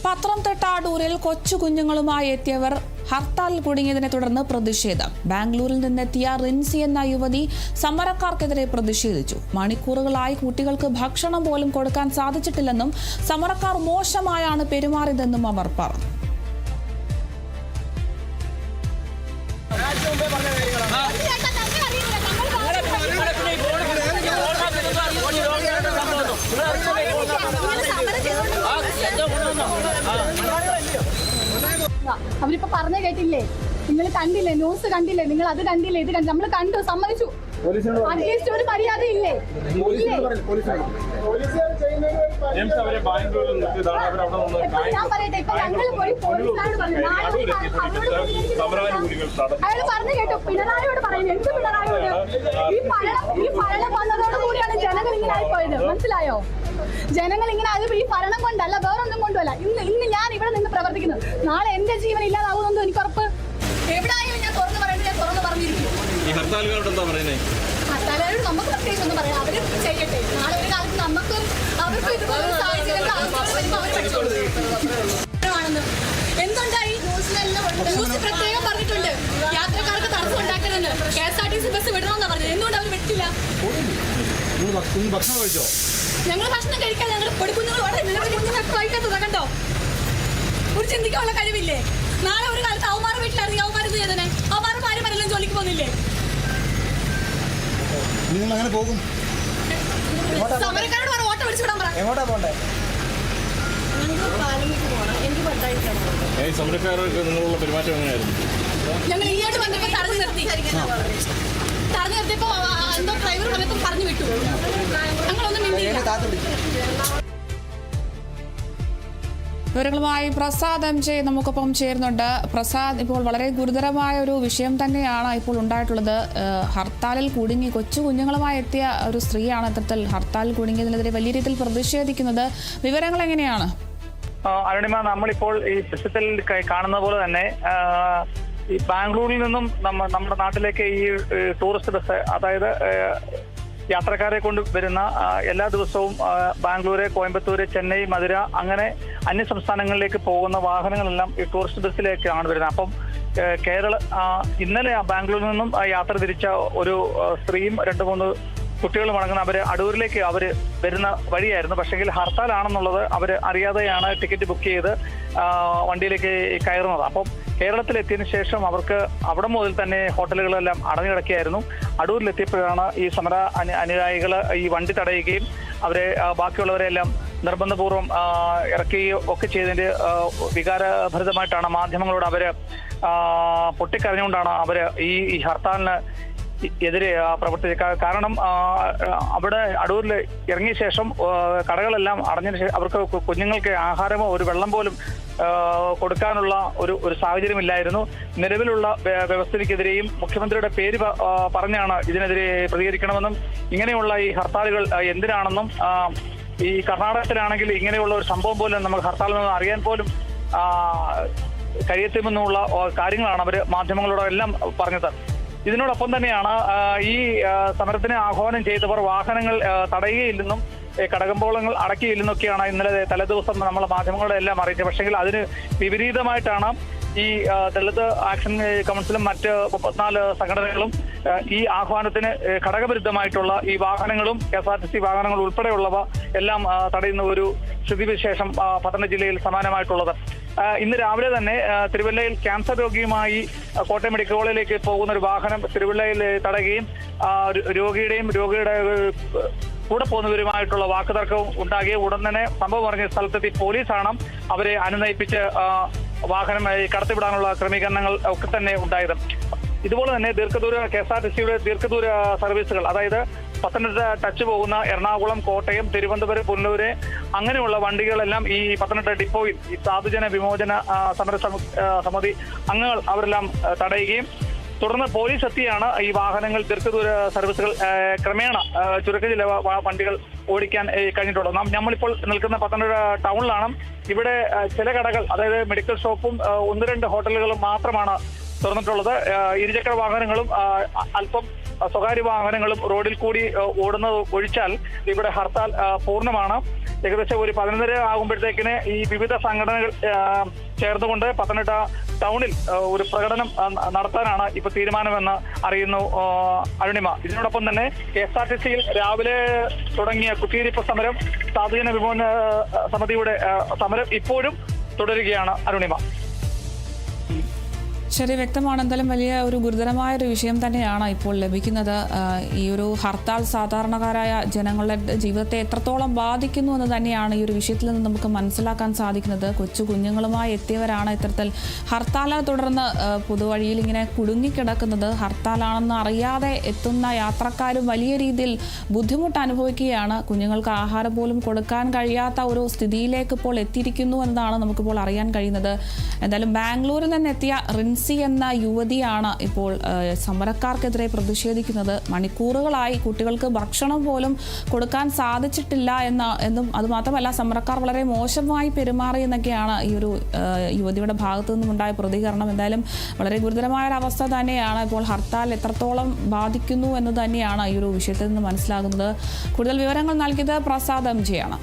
പത്തനംതിട്ട അടൂരിൽ കൊച്ചു കുഞ്ഞുങ്ങളുമായി എത്തിയവർ ഹർത്താൽ കുടുങ്ങിയതിനെ തുടർന്ന് പ്രതിഷേധം. ബാംഗ്ലൂരിൽ നിന്നെത്തിയ റിൻസി എന്ന യുവതി സമരക്കാർക്കെതിരെ പ്രതിഷേധിച്ചു. മണിക്കൂറുകളായി കുട്ടികൾക്ക് ഭക്ഷണം പോലും കൊടുക്കാൻ സാധിച്ചിട്ടില്ലെന്നും സമരക്കാർ മോശമായാണ് പെരുമാറിയതെന്നും അവർ പറഞ്ഞു. അവരിപ്പോ പറഞ്ഞ കേട്ടില്ലേ, നിങ്ങൾ കണ്ടില്ലേ, ന്യൂസ് കണ്ടില്ലേ, നിങ്ങൾ അത് കണ്ടില്ലേ, ഇത് കണ്ടില്ല, നമ്മൾ കണ്ടു, സമ്മതിച്ചു. അറ്റ്ലീസ്റ്റ് ഒരു മര്യാദ ഇല്ലേ? ഞാൻ പറയട്ടെ, ഇപ്പൊ ഞങ്ങൾ പോയി പോലീസിനോട് പറഞ്ഞു, അയാൾ പറഞ്ഞു കേട്ടോ, പിണറായിയോട് പറയുന്നു. എന്ത് പിണറായിയോട്? ഈ ഭരണം വന്നതോടുകൂടിയാണ് ജനങ്ങൾ ഇങ്ങനെ ആയിപ്പോയത്, മനസ്സിലായോ? ജനങ്ങൾ ഇങ്ങനെ ആയത് ഈ ഭരണം കൊണ്ടല്ല, വേറൊന്നും കൊണ്ടുമല്ല. ഇന്ന് ഞാൻ ഇവിടെ നിന്ന് പ്രവർത്തിക്കുന്നു, നാളെ എന്റെ ജീവൻ ഇല്ലാതാവുമെന്നും എനിക്ക് ഉറപ്പ്. എവിടെയായാലും ഞാൻ തുറന്നു പറയേണ്ടത് ഞാൻ തുറന്നു പറഞ്ഞിരിക്കും. ഹർത്താലുകാരോട് നമുക്ക് പ്രത്യേകിച്ച് ഒന്നും പറയാം, അവര് ചെയ്യട്ടെ. നാളെ ഒരു കാലത്ത് നമുക്കും അവർക്കും ഇതുപോലെ സാഹചര്യമാണെന്ന് എന്തുണ്ടായി? ന്യൂസ് പ്രത്യേകം പറഞ്ഞിട്ടുണ്ട്, യാത്രക്കാർക്ക് തടസ്സം ഉണ്ടാക്കണമെന്ന്. KSRTC ബസ് വിടണമെന്നാ പറഞ്ഞത്. എന്തുകൊണ്ട് അവർ വിട്ടില്ല? ഞങ്ങൾ ഭക്ഷണം കഴിക്കാൻ ഞങ്ങൾ പൊടിക്കുഞ്ഞുങ്ങൾ കഴിക്കാത്തതാ കണ്ടോ? ഒരു ചിന്തിക്കാനുള്ള കഴിവില്ലേ? നാളെ ഒരു കാലത്ത് അവന്മാരെ വീട്ടിലാണെങ്കിൽ അവന്മാരെന്ത് ചെയ്തേ? അവന്മാരെ ഭാര്യമാരെല്ലാം ജോലിക്ക് പോകുന്നില്ലേ? സമരക്കാരോട് പറ, ഓട്ടോ പിടിച്ചു വിടാൻ പറ. ഞങ്ങൾ ഇങ്ങോട്ട് വന്നപ്പോ തടഞ്ഞു നിർത്തിയപ്പോ എന്തോ ഡ്രൈവർ വന്നപ്പോ പറഞ്ഞു വിട്ടു. ഞങ്ങളൊന്നും വിവരങ്ങളുമായി പ്രസാദ് MJ നമുക്കൊപ്പം ചേരുന്നുണ്ട്. പ്രസാദ്, ഇപ്പോൾ വളരെ ഗുരുതരമായ ഒരു വിഷയം തന്നെയാണ് ഇപ്പോൾ ഉണ്ടായിട്ടുള്ളത്. ഹർത്താലിൽ കുടുങ്ങി കൊച്ചു കുഞ്ഞുങ്ങളുമായി എത്തിയ ഒരു സ്ത്രീയാണ് ഇത്തരത്തിൽ ഹർത്താലിൽ കുടുങ്ങിയതിനെതിരെ വലിയ രീതിയിൽ പ്രതിഷേധിക്കുന്നത്. വിവരങ്ങൾ എങ്ങനെയാണ്? അരുണിമ, നമ്മളിപ്പോൾ ഈ ദൃശ്യത്തിൽ കാണുന്ന പോലെ തന്നെ ഈ ബാംഗ്ലൂരിൽ നിന്നും നമ്മുടെ നാട്ടിലേക്ക് ഈ ടൂറിസ്റ്റ് ബസ്, അതായത് യാത്രക്കാരെ കൊണ്ട് വരുന്ന എല്ലാ ദിവസവും ബാംഗ്ലൂര്, കോയമ്പത്തൂര്, ചെന്നൈ, മധുര, അങ്ങനെ അന്യ സംസ്ഥാനങ്ങളിലേക്ക് പോകുന്ന വാഹനങ്ങളെല്ലാം ഈ ടൂറിസ്റ്റ് ബസ്സിലേക്കാണ് വരുന്നത്. അപ്പം ഇന്നലെ ബാംഗ്ലൂരിൽ നിന്നും യാത്ര തിരിച്ച ഒരു സ്ത്രീയും 2-3 കുട്ടികളും അടങ്ങുന്ന അവര് അടൂരിലേക്ക് വരുന്ന വഴിയായിരുന്നു. പക്ഷെങ്കിൽ ഹർത്താലാണെന്നുള്ളത് അവർ അറിയാതെയാണ് ടിക്കറ്റ് ബുക്ക് ചെയ്ത് വണ്ടിയിലേക്ക് കയറുന്നത്. അപ്പം കേരളത്തിലെത്തിയതിനു ശേഷം അവർക്ക് അവിടെ മുതൽ തന്നെ ഹോട്ടലുകളെല്ലാം അടഞ്ഞു കിടക്കുകയായിരുന്നു. അടൂരിലെത്തിയപ്പോഴാണ് ഈ സമര അനുയായികൾ ഈ വണ്ടി തടയുകയും അവരെ ബാക്കിയുള്ളവരെല്ലാം നിർബന്ധപൂർവ്വം ഇറക്കുകയോ ഒക്കെ ചെയ്തതിന്റെ വികാരഭരിതമായിട്ടാണ് മാധ്യമങ്ങളോട് അവര് പൊട്ടിക്കരഞ്ഞുകൊണ്ടാണ് അവര് ഈ ഹർത്താലിന് എതിരെ പ്രവർത്തിച്ചത്. കാരണം അവിടെ അടൂരിൽ ഇറങ്ങിയ ശേഷം കടകളെല്ലാം അടഞ്ഞതിന് ശേഷം അവർക്ക് കുഞ്ഞുങ്ങൾക്ക് ആഹാരമോ ഒരു വെള്ളം പോലും കൊടുക്കാനുള്ള ഒരു സാഹചര്യമില്ലായിരുന്നു. നിലവിലുള്ള വ്യവസ്ഥയ്ക്കെതിരെയും മുഖ്യമന്ത്രിയുടെ പേര് പറഞ്ഞാണ് ഇതിനെതിരെ പ്രതികരിക്കണമെന്നും ഇങ്ങനെയുള്ള ഈ ഹർത്താലുകൾ എന്തിനാണെന്നും ഈ കർണാടകത്തിലാണെങ്കിൽ ഇങ്ങനെയുള്ള ഒരു സംഭവം പോലും നമുക്ക് ഹർത്താലിൽ നിന്ന് അറിയാൻ പോലും കഴിയത്തുമെന്നുള്ള കാര്യങ്ങളാണ് അവർ മാധ്യമങ്ങളോടെല്ലാം പറഞ്ഞത്. ഇതിനോടൊപ്പം തന്നെയാണ് ഈ സമരത്തിന് ആഹ്വാനം ചെയ്തവർ വാഹനങ്ങൾ തടയുകയില്ലെന്നും കടകമ്പോളങ്ങൾ അടക്കിയില്ലെന്നൊക്കെയാണ് ഇന്നലെ തലേദിവസം നമ്മളെ മാധ്യമങ്ങളുടെ എല്ലാം അറിയിച്ചത്. പക്ഷെങ്കിൽ അതിന് വിപരീതമായിട്ടാണ് ഈ ദളിത് ആക്ഷൻ കൗൺസിലും മറ്റ് 34 സംഘടനകളും ഈ ആഹ്വാനത്തിന് ഘടകവിരുദ്ധമായിട്ടുള്ള ഈ വാഹനങ്ങളും KSRTC വാഹനങ്ങൾ ഉൾപ്പെടെയുള്ളവ എല്ലാം തടയുന്ന ഒരു സ്ഥിതിവിശേഷം പത്തനംതിട്ട ജില്ലയിൽ സമാനമായിട്ടുള്ളത്. ഇന്ന് രാവിലെ തന്നെ തിരുവല്ലയിൽ ക്യാൻസർ രോഗിയുമായി കോട്ടയം മെഡിക്കൽ കോളേജിലേക്ക് പോകുന്ന ഒരു വാഹനം തിരുവല്ലയിൽ തടയുകയും രോഗിയുടെ കൂടെ പോകുന്നവരുമായിട്ടുള്ള വാക്കുതർക്കവും ഉണ്ടാകുകയും ഉടൻ തന്നെ സംഭവം പറഞ്ഞ സ്ഥലത്തെത്തി പോലീസാണ് അവരെ അനുനയിപ്പിച്ച് വാഹനം കടത്തിവിടാനുള്ള ക്രമീകരണങ്ങൾ ഒക്കെ തന്നെ ഉണ്ടായത്. ഇതുപോലെ തന്നെ KSRTCയുടെ ദീർഘദൂര സർവീസുകൾ, അതായത് പത്തനംതിട്ട ടച്ച് പോകുന്ന എറണാകുളം, കോട്ടയം, തിരുവനന്തപുരം, പുനലൂര് അങ്ങനെയുള്ള വണ്ടികളെല്ലാം ഈ പത്തനംതിട്ട ഡിപ്പോയിൽ ഈ സാധുജന വിമോചന സമര സമിതി അംഗങ്ങൾ അവരെല്ലാം തടയുകയും തുടർന്ന് പോലീസ് എത്തിയാണ് ഈ വാഹനങ്ങൾ ദീർഘദൂര സർവീസുകൾ ക്രമേണ ചുരുക്കം ചില വണ്ടികൾ ഓടിക്കാൻ കഴിഞ്ഞിട്ടുള്ളത്. നമ്മളിപ്പോൾ നിൽക്കുന്ന പത്തനംതിട്ട ടൗണിലാണ്. ഇവിടെ ചില കടകൾ, അതായത് മെഡിക്കൽ ഷോപ്പും 1-2 ഹോട്ടലുകളും മാത്രമാണ് തുറന്നിട്ടുള്ളത്. ഇരുചക്ര വാഹനങ്ങളും അല്പം സ്വകാര്യ വാഹനങ്ങളും റോഡിൽ കൂടി ഓടുന്നത് ഒഴിച്ചാൽ ഇവിടെ ഹർത്താൽ പൂർണ്ണമാണ്. ഏകദേശം ഒരു 11:30 ആകുമ്പോഴത്തേക്കിന് ഈ വിവിധ സംഘടനകൾ ചേർന്നുകൊണ്ട് പത്തനംതിട്ട ടൗണിൽ ഒരു പ്രകടനം നടത്താനാണ് ഇപ്പൊ തീരുമാനമെന്ന് അറിയുന്നു അരുണിമ. ഇതിനോടൊപ്പം തന്നെ KSRTCയിൽ രാവിലെ തുടങ്ങിയ കുത്തിയിരിപ്പ് സമരം, സാധുജന വിമോചന സമിതിയുടെ സമരം ഇപ്പോഴും തുടരുകയാണ് അരുണിമ. ശരി, വ്യക്തമാണ്. എന്തായാലും വലിയ ഒരു ഗുരുതരമായ ഒരു വിഷയം തന്നെയാണ് ഇപ്പോൾ ലഭിക്കുന്നത്. ഈ ഒരു ഹർത്താൽ സാധാരണക്കാരായ ജനങ്ങളുടെ ജീവിതത്തെ എത്രത്തോളം ബാധിക്കുന്നു എന്ന് തന്നെയാണ് ഈ ഒരു വിഷയത്തിൽ നിന്ന് നമുക്ക് മനസ്സിലാക്കാൻ സാധിക്കുന്നത്. കൊച്ചു കുഞ്ഞുങ്ങളുമായി എത്തിയവരാണ് ഇത്തരത്തിൽ ഹർത്താലിനെ തുടർന്ന് പൊതുവഴിയിൽ ഇങ്ങനെ കുടുങ്ങിക്കിടക്കുന്നത്. ഹർത്താലാണെന്ന് അറിയാതെ എത്തുന്ന യാത്രക്കാരും വലിയ രീതിയിൽ ബുദ്ധിമുട്ട് അനുഭവിക്കുകയാണ്. കുഞ്ഞുങ്ങൾക്ക് ആഹാരം പോലും കൊടുക്കാൻ കഴിയാത്ത ഒരു സ്ഥിതിയിലേക്ക് ഇപ്പോൾ എത്തിയിരിക്കുന്നു എന്നതാണ് നമുക്കിപ്പോൾ അറിയാൻ കഴിയുന്നത്. എന്തായാലും ബാംഗ്ലൂരിൽ നിന്നെത്തിയ റിൻസി എന്ന യുവതിയാണ് ഇപ്പോൾ സമരക്കാർക്കെതിരെ പ്രതിഷേധിക്കുന്നത്. മണിക്കൂറുകളായി കുട്ടികൾക്ക് ഭക്ഷണം പോലും കൊടുക്കാൻ സാധിച്ചിട്ടില്ല എന്നും അതുമാത്രമല്ല സമരക്കാർ വളരെ മോശമായി പെരുമാറി എന്നൊക്കെയാണ് ഈ ഒരു യുവതിയുടെ ഭാഗത്തു നിന്നുണ്ടായ പ്രതികരണം. എന്തായാലും വളരെ ഗുരുതരമായ ഒരു അവസ്ഥ തന്നെയാണ്. ഇപ്പോൾ ഹർത്താൽ എത്രത്തോളം ബാധിക്കുന്നു എന്ന് തന്നെയാണ് ഈ ഒരു വിഷയത്തിൽ നിന്ന് മനസ്സിലാകുന്നത്. കൂടുതൽ വിവരങ്ങൾ നൽകിയത് പ്രസാദ് MJ ആണ്.